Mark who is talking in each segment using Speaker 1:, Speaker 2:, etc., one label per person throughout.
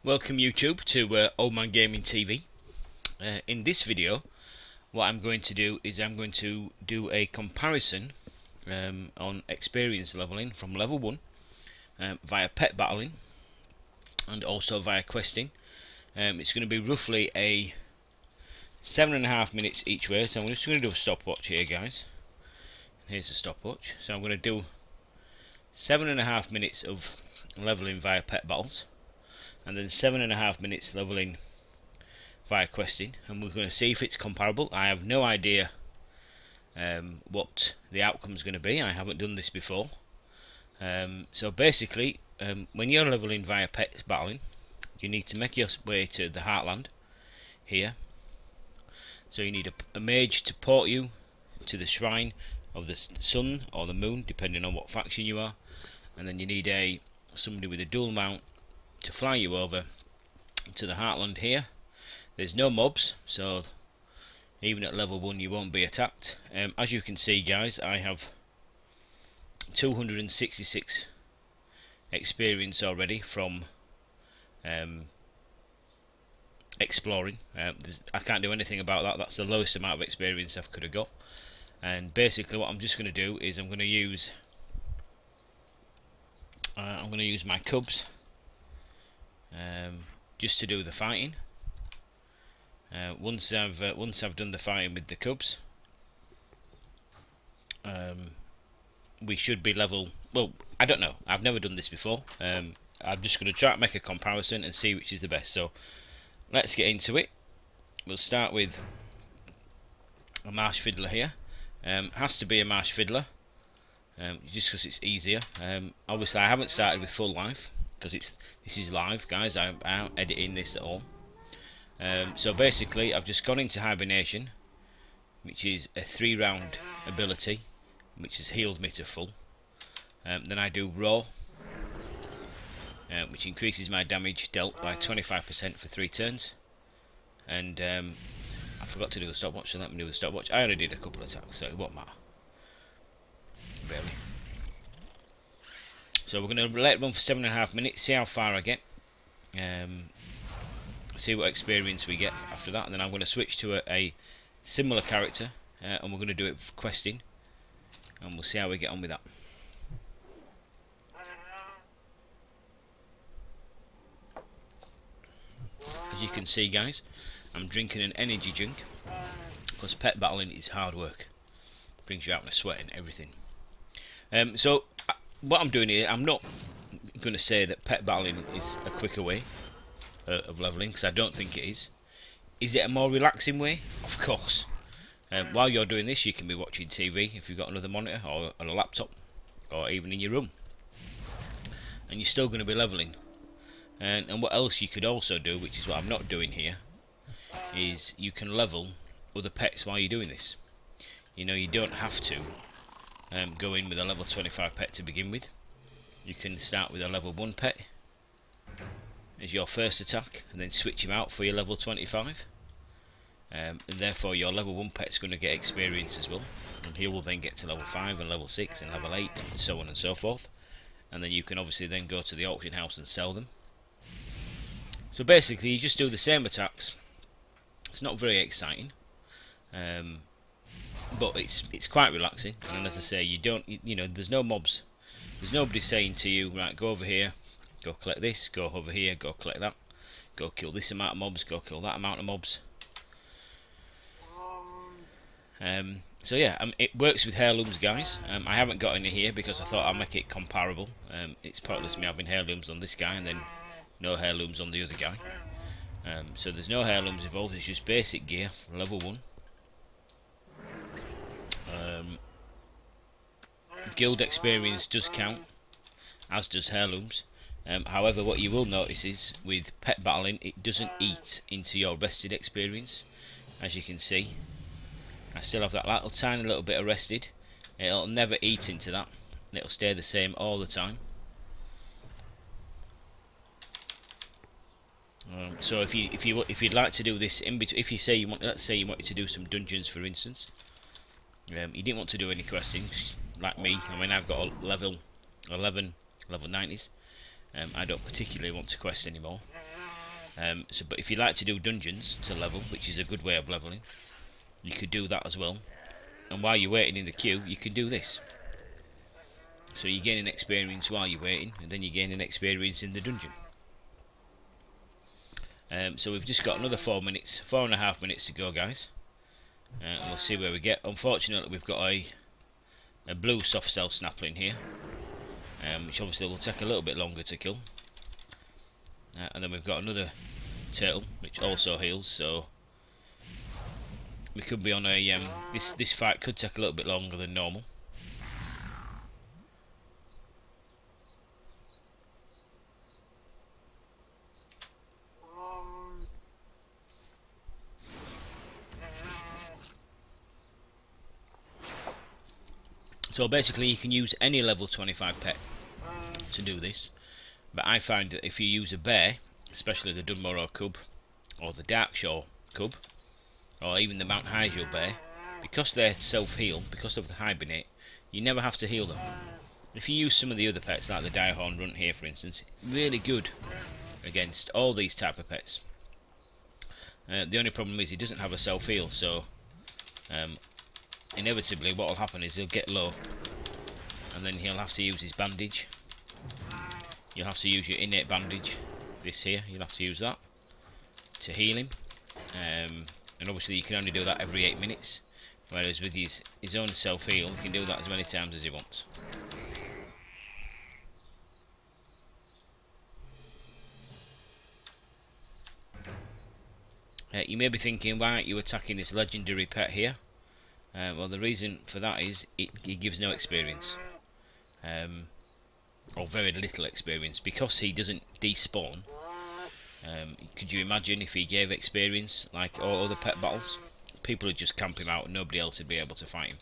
Speaker 1: Welcome YouTube to Old Man Gaming TV. In this video, what I'm going to do is I'm going to do a comparison on experience leveling from level 1 via pet battling and also via questing. It's going to be roughly a 7.5 minutes each way, so I'm just going to do a stopwatch here, guys. Here's the stopwatch. So I'm going to do 7.5 minutes of leveling via pet battles, and then 7.5 minutes leveling via questing, and we're going to see if it's comparable. I have no idea what the outcome is going to be. I haven't done this before. So basically, when you're leveling via pet battling, you need to make your way to the Heartland here. So you need a mage to port you to the shrine of the sun or the moon, depending on what faction you are, and then you need somebody with a dual mount to fly you over to the Heartland here. There's no mobs, so even at level 1 you won't be attacked. As you can see, guys, I have 266 experience already from exploring. I can't do anything about that. That's the lowest amount of experience I could have got. And basically what I'm just going to do is I'm going to use my cubs just to do the fighting. Once I've done the fighting with the cubs, we should be level. Well, I don't know. I've never done this before. I'm just going to try to make a comparison and see which is the best. So let's get into it. We'll start with a marsh fiddler here. Has to be a marsh fiddler, just because it's easier. Obviously, I haven't started with full life because this is live, guys. I'm editing this at all. So basically, I've just gone into hibernation, which is a 3-round ability, which has healed me to full. Then I do raw, which increases my damage dealt by 25% for 3 turns. And I forgot to do the stopwatch, so let me do the stopwatch. I only did a couple of attacks, so it won't matter. Really. So we're going to let it run for 7.5 minutes, see how far I get. See what experience we get after that, and then I'm going to switch to a similar character, and we're going to do it for questing, and we'll see how we get on with that. As you can see, guys, I'm drinking an energy drink because pet battling is hard work. It brings you out in a sweat and everything. So what I'm doing here, I'm not going to say that pet battling is a quicker way of leveling, because I don't think it is. Is it a more relaxing way? Of course. While you're doing this, you can be watching TV if you've got another monitor or a laptop, or even in your room, and you're still going to be leveling. And what else you could also do, which is what I'm not doing here, is you can level other pets while you're doing this. You know, you don't have to go in with a level 25 pet to begin with. You can start with a level 1 pet as your first attack, and then switch him out for your level 25. And therefore your level 1 pet's going to get experience as well, and he will then get to level 5 and level 6 and level 8 and so on and so forth. And then you can obviously then go to the auction house and sell them. So basically you just do the same attacks. It's not very exciting, but it's quite relaxing. And as I say, you know, there's no mobs. There's nobody saying to you, right, go over here, go collect this, go over here, go collect that, go kill this amount of mobs, go kill that amount of mobs. So yeah, it works with heirlooms, guys. I haven't got any here because I thought I'd make it comparable. It's pointless me having heirlooms on this guy and then no heirlooms on the other guy. So there's no heirlooms involved, it's just basic gear for level 1. Guild experience does count, as does heirlooms. However, what you will notice is with pet battling, it doesn't eat into your rested experience. As you can see, I still have that little tiny little bit of rested. It'll never eat into that. It'll stay the same all the time. So if you'd like to do this in between, if you say you want, let's say you wanted to do some dungeons, for instance, you didn't want to do any questing like me. I mean, I've got a level 11, level 90s. I don't particularly want to quest anymore. But if you like to do dungeons to level, which is a good way of leveling, you could do that as well. And while you're waiting in the queue, you can do this. So you're gaining experience while you're waiting, and then you're gaining experience in the dungeon. So we've just got another 4.5 minutes to go, guys. And we'll see where we get. Unfortunately, we've got a blue soft cell snapling here, which obviously will take a little bit longer to kill. And then we've got another turtle, which also heals. So we could be on a this fight could take a little bit longer than normal. So basically you can use any level 25 pet to do this, but I find that if you use a bear, especially the Dunmorrow cub or the Darkshore cub or even the Mount Hyjal bear, because they're self-heal, because of the hibernate, you never have to heal them. If you use some of the other pets like the Direhorn Runt here for instance, really good against all these type of pets. The only problem is he doesn't have a self-heal, so inevitably what will happen is he'll get low and then he'll have to use his bandage. You'll have to use your innate bandage, this here, you'll have to use that to heal him, and obviously you can only do that every 8 minutes, whereas with his own self-heal he can do that as many times as he wants. You may be thinking, why aren't you attacking this legendary pet here? Well, the reason for that is it gives no experience, or very little experience, because he doesn't despawn. Could you imagine if he gave experience like all other pet battles? People would just camp him out and nobody else would be able to fight him.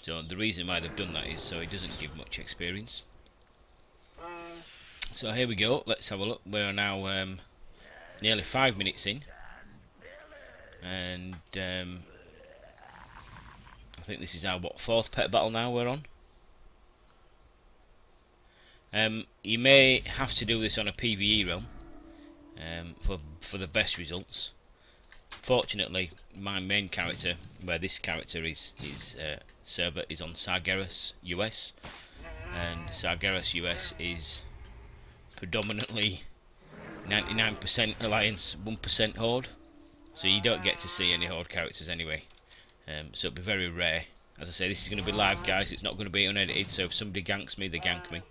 Speaker 1: So the reason why they've done that is so he doesn't give much experience. So here we go, let's have a look. We're now nearly 5 minutes in, and I think this is our fourth pet battle now we're on. You may have to do this on a PvE realm for the best results. Fortunately, my main character, where this character is server is on Sargeras US, and Sargeras US is predominantly 99% Alliance, 1% Horde, so you don't get to see any Horde characters anyway. So it'll be very rare. As I say, this is going to be live, guys. It's not going to be unedited, so if somebody ganks me, they gank me.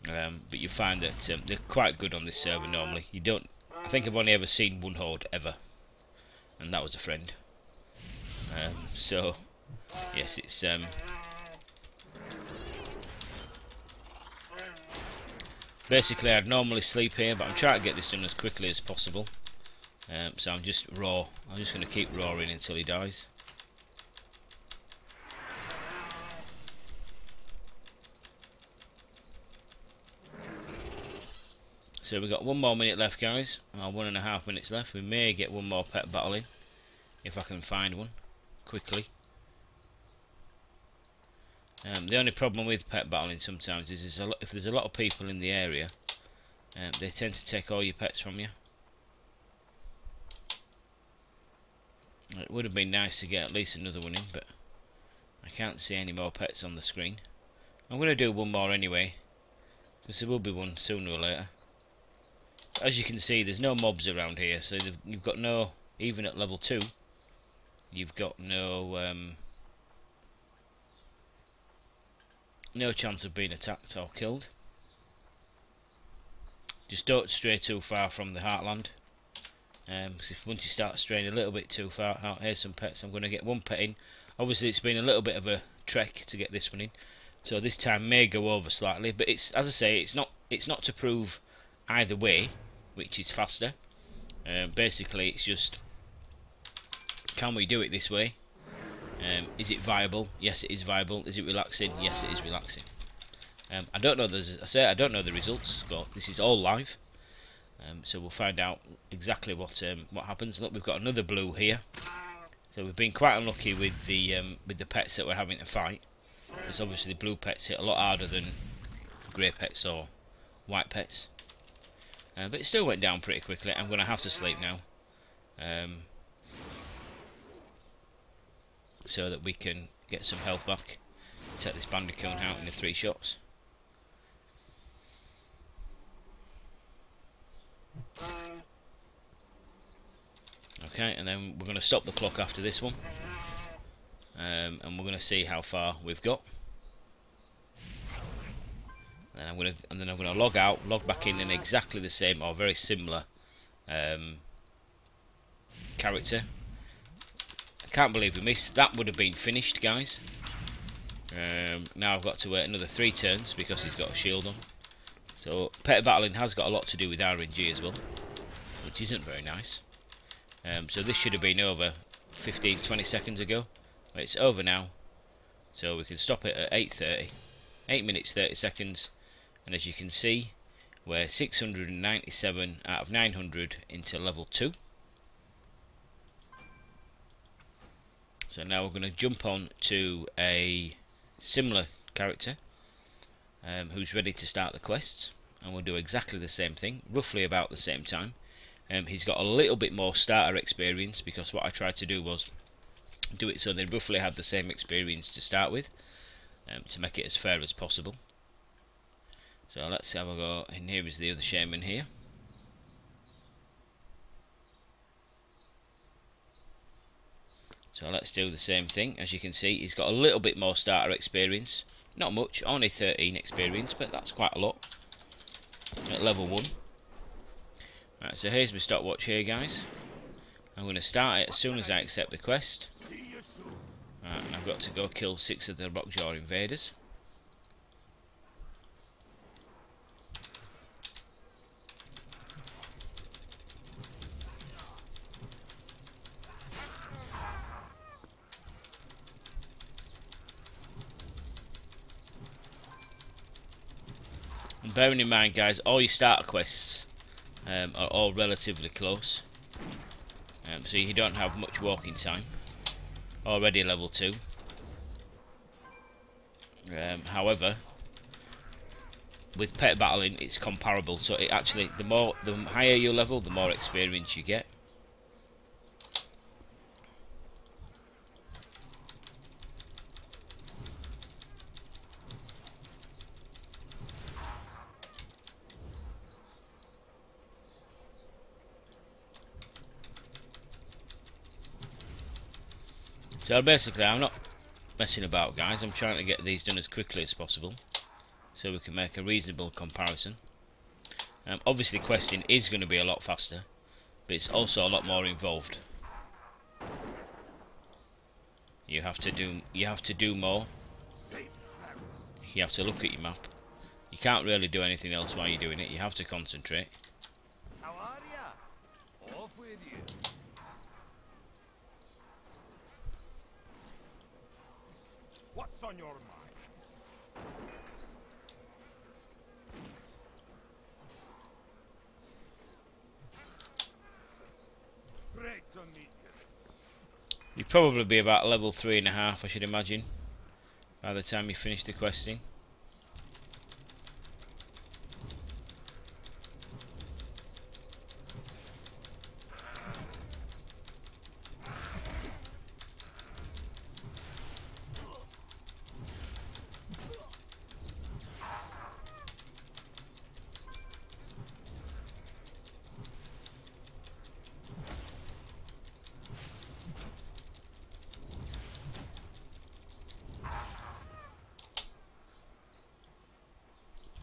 Speaker 1: But you find that they're quite good on this server normally. You don't. I think I've only ever seen one Horde ever, and that was a friend. So yes, it's basically I'd normally sleep here, but I'm trying to get this done as quickly as possible. So I'm just going to keep roaring until he dies. So we've got 1 more minute left, guys. 1.5 minutes left. We may get one more pet battle in, if I can find one quickly. The only problem with pet battling sometimes is if there's a lot of people in the area, they tend to take all your pets from you. It would have been nice to get at least another one in, but I can't see any more pets on the screen. I'm going to do one more anyway, because there will be one sooner or later. As you can see, there's no mobs around here, so you've got no, even at level 2, you've got no chance of being attacked or killed. Just don't stray too far from the Heartland, because once you start straying a little bit too far, here's some pets. I'm going to get one pet in. Obviously it's been a little bit of a trek to get this one in, so this time may go over slightly, but it's, as I say, it's not to prove either way which is faster. Basically it's just, can we do it this way? Is it viable? Yes, it is viable. Is it relaxing? Yes, it is relaxing. I don't know. I don't know the results, but this is all live, so we'll find out exactly what happens. Look, we've got another blue here. So we've been quite unlucky with the pets that we're having to fight, because obviously blue pets hit a lot harder than grey pets or white pets. but it still went down pretty quickly. I'm going to have to sleep now, so that we can get some health back. Take this bandicoot out in the 3 shots. Okay, and then we're going to stop the clock after this one, and we're going to see how far we've got. And I'm going to log out, log back in exactly the same or very similar character. I can't believe we missed. That would have been finished, guys. Now I've got to wait another 3 turns because he's got a shield on. So Pet Battling has got a lot to do with RNG as well, which isn't very nice. So this should have been over 15-20 seconds ago. But it's over now, so we can stop it at 8:30, 8 minutes 30 seconds, and as you can see, we're 697 out of 900 into level 2. So now we're going to jump on to a similar character who's ready to start the quests, and we'll do exactly the same thing, roughly about the same time. He's got a little bit more starter experience, because what I tried to do was do it so they roughly have the same experience to start with, to make it as fair as possible. So let's have a go, and here is the other shaman here. So let's do the same thing. As you can see, he's got a little bit more starter experience, not much, only 13 experience, but that's quite a lot at level 1. Right, so here's my stopwatch here, guys. I'm going to start it as soon as I accept the quest. Right, and I've got to go kill 6 of the Rockjaw invaders. And bearing in mind, guys, all your starter quests are all relatively close, so you don't have much walking time. Already level 2. However, with Pet Battling, it's comparable. So it actually, the higher your level, the more experience you get. So basically, I'm not messing about, guys. I'm trying to get these done as quickly as possible, so we can make a reasonable comparison. Obviously, questing is going to be a lot faster, but it's also a lot more involved. You have to do more. You have to look at your map. You can't really do anything else while you're doing it. You have to concentrate.
Speaker 2: How are ya? Off with you. What's on your mind? Great to meet you.
Speaker 1: You'd probably be about level 3.5, I should imagine, by the time you finish the questing.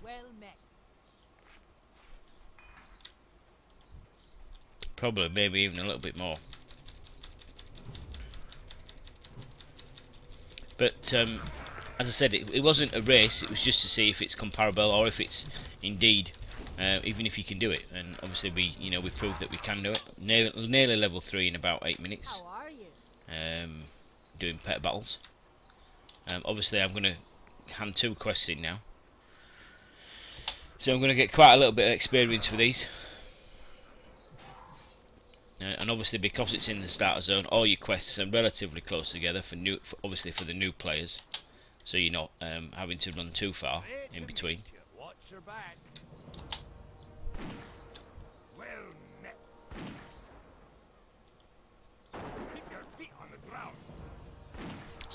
Speaker 3: Well met.
Speaker 1: Probably, maybe even a little bit more. But as I said, it wasn't a race. It was just to see if it's comparable, or if it's indeed, even if you can do it. And obviously, we proved that we can do it. Nearly level 3 in about 8 minutes.
Speaker 3: How are you?
Speaker 1: Doing pet battles. Obviously, I'm going to hand 2 quests in now, so I'm going to get quite a little bit of experience for these. And obviously, because it's in the starter zone, all your quests are relatively close together obviously for the new players, so you're not having to run too far in between.
Speaker 2: Watch your back.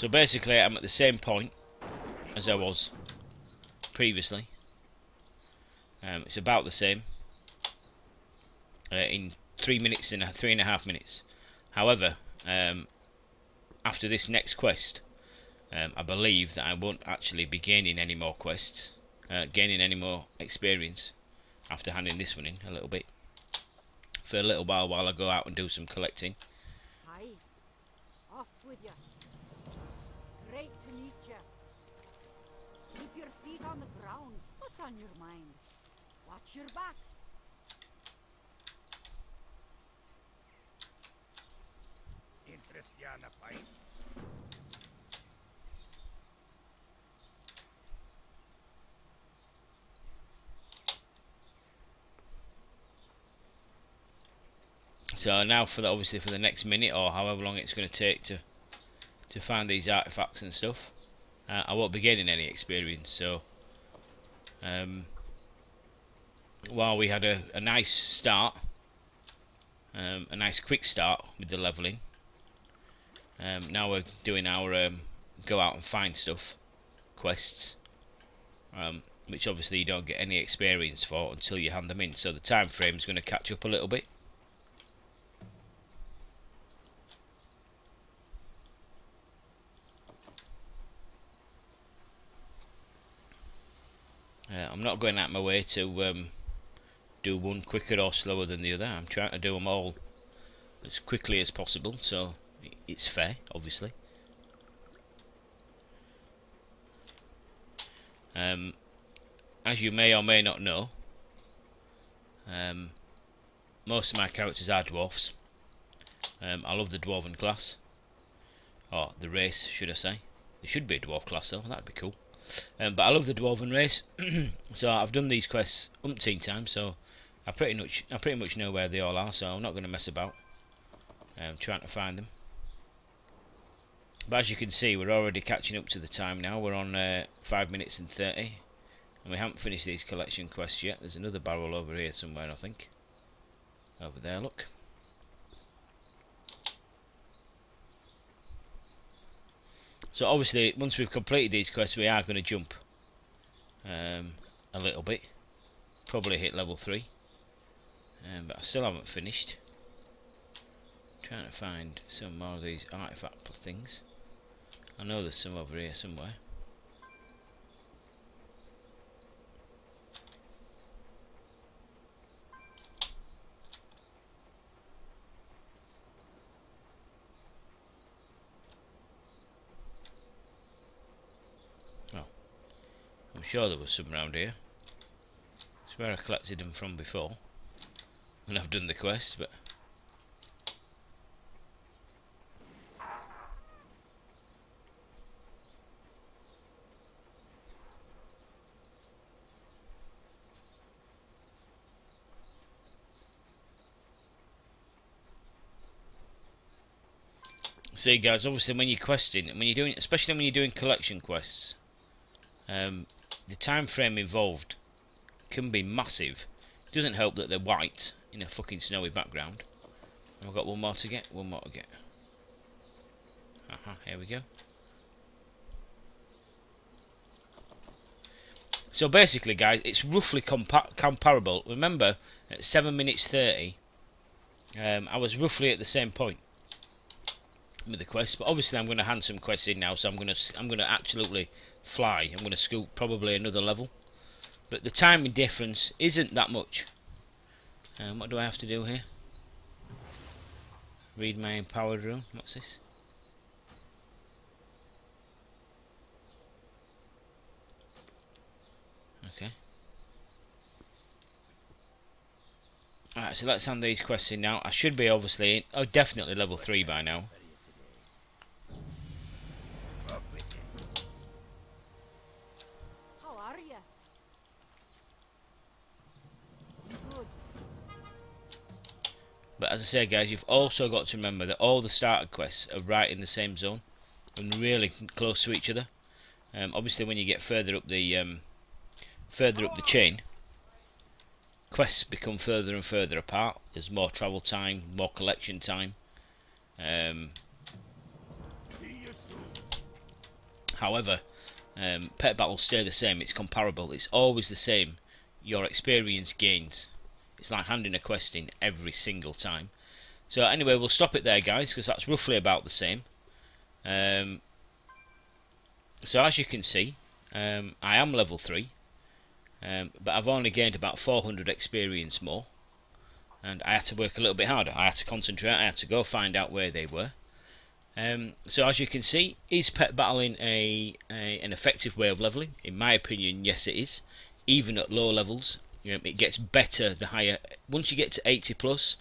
Speaker 1: So basically I'm at the same point as I was previously. It's about the same in 3.5 minutes. However, after this next quest, I believe that I won't actually be gaining any more quests, gaining any more experience after handing this one in a little bit for a little while I go out and do some collecting.
Speaker 3: Hi, off with you. Great to meet you. Keep your feet on the ground. What's on your mind? Watch your back.
Speaker 2: Interest ya na pint?
Speaker 1: So now for obviously for the next minute or however long it's going to take to find these artifacts and stuff, I won't be gaining any experience. So while we had a nice start, a nice quick start with the leveling, now we're doing our go out and find stuff quests, which obviously you don't get any experience for until you hand them in, so the time frame is going to catch up a little bit. I'm not going out my way to do one quicker or slower than the other. I'm trying to do them all as quickly as possible, so it's fair, obviously. As you may or may not know, most of my characters are dwarfs. I love the dwarven class, or the race, should I say. There should be a dwarf class though, that'd be cool. But I love the dwarven race, so I've done these quests umpteen times, so I pretty much know where they all are, so I'm not going to mess about trying to find them. But as you can see, we're already catching up to the time now. We're on 5 minutes and 30, and we haven't finished these collection quests yet. There's another barrel over here somewhere, I think. Over there, look. So obviously, once we've completed these quests, we are going to jump a little bit. Probably hit level 3. But I still haven't finished. Trying to find some more of these artifact things. I know there's some over here somewhere. Well, I'm sure there was some around here. It's where I collected them from before when I've done the quest, but see, guys, obviously when you're questing, when you're doing, especially when you're doing collection quests, the time frame involved can be massive. It doesn't help that they're white in a fucking snowy background. And I've got one more to get. One more to get. Here we go. So basically, guys, it's roughly comparable. Remember, at 7 minutes 30, I was roughly at the same point with the quest, but obviously I'm going to hand some quests in now, so I'm going to absolutely fly. I'm going to scoop probably another level, but the timing difference isn't that much. What do I have to do here? Read my empowered rune. What's this? Okay. Alright, so let's hand these quests in now. I should be obviously, definitely level 3 by now.
Speaker 3: How are you? Good.
Speaker 1: But as I say, guys, you've also got to remember that all the starter quests are right in the same zone and really close to each other. Obviously, when you get further up the chain, quests become further and further apart. There's more travel time, more collection time. However, pet battles stay the same. It's comparable. It's always the same. Your experience gains. It's like handing a quest in every single time. So anyway, we'll stop it there, guys, because that's roughly about the same. So as you can see, I am level 3, but I've only gained about 400 experience more, and I had to work a little bit harder. I had to concentrate. I had to go find out where they were. So as you can see, is pet battling an effective way of leveling? In my opinion, yes, it is. Even at low levels, it gets better the higher. Once you get to 80 plus,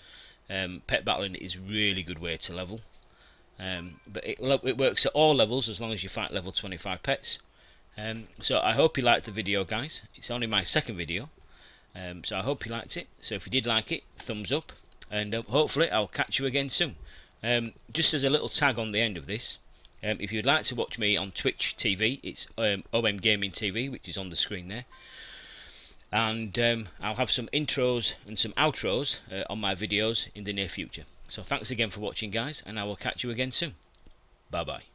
Speaker 1: pet battling is a really good way to level. But it works at all levels as long as you fight level 25 pets. So I hope you liked the video, guys. It's only my second video, so I hope you liked it. So if you did like it, thumbs up, and hopefully I'll catch you again soon. Just as a little tag on the end of this, if you'd like to watch me on Twitch TV, it's OM Gaming TV, which is on the screen there. And I'll have some intros and some outros on my videos in the near future. So thanks again for watching, guys, and I will catch you again soon. Bye bye.